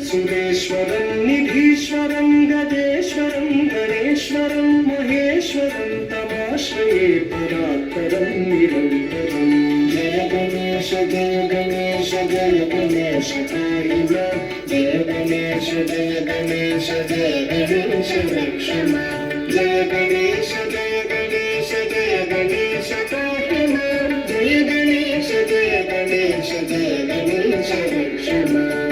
सुरेश्वरं निधीश्वरं गजेश्वरं गणेश्वरं महेश्वरं तमाश्रये परात्परं निरन्तरं। जय गणेश जय गणेश जय गणेश पाहि मां। जय गणेश जय गणेश जय गणेश रक्ष मां। जय गणेश जय गणेश जय गणेश पाहि मां। जय गणेश जय गणेश जय गणेश रक्ष मां।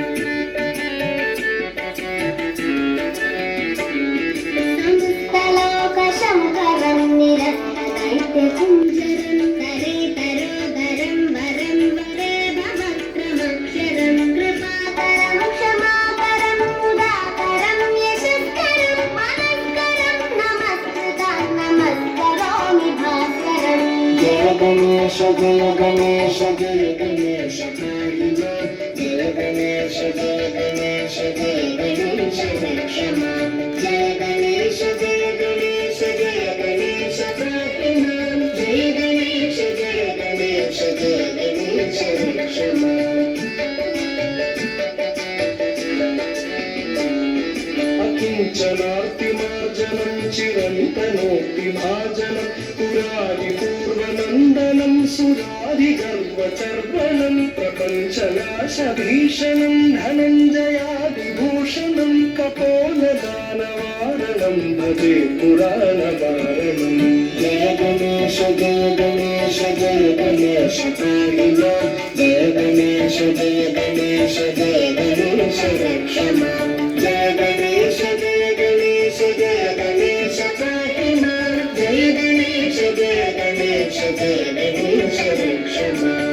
गणेश जय गणेश जय गणेश पाहि मां। जय गणेश जय गणेश जय गणेश रक्ष मां। जय गणेश जय गणेश जय गणेश पाहि मां। जय गणेश जय गणेश जय गणेश रक्ष मां। अकिञ्चनार्तिमार्जनं चिरन्तनोक्तिभाजनं पुरारिपूर्वनन्दनं सुरारिगर्वचर्वणं प्रपञ्चनाशभीषणं धनञ्जयादिभूषणं कपोलदानवारणं भजे पुराणवारणं। जय गणेश जय गणेश जय गणेश पाहि मां। जय गणेश जय गणेश जय गणेश रक्ष मां। जय गणेश जय गणेश जय गणेश पाहि मां। जय गणेश जय गणेश जय गणेश रक्ष मां।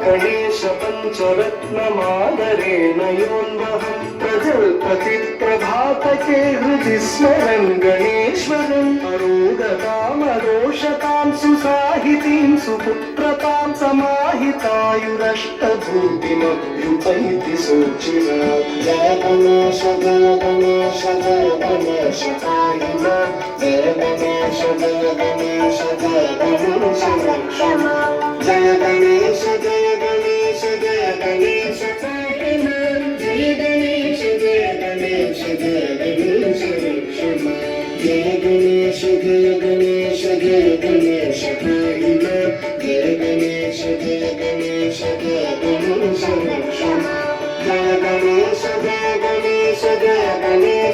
गणेश पंचरत्नमादरेण योन्वहं प्रजल्पतिप्रभातके हृदि स्मरन् गणेश्वरम्। अरोगतामरोषतां सुसाहितीं सुपुत्रतां समाहितायुरष्टभूतिमभ्युपैति सोचिरात्। जय गणेश जय गणेश जय गणेश पाहि मां। जय गणेश जय गणेश जय गणेश रक्ष मां। जय गणेश जय गणेश जय गणेश पाहि मां। जय गणेश जय गणेश जय गणेश रक्ष मां। जय गणेश जय गणेश जय गणेश पाहि मां। जय गणेश जय गणेश जय गणेश रक्ष मां। जय गणेश जय गणेश जय गणेश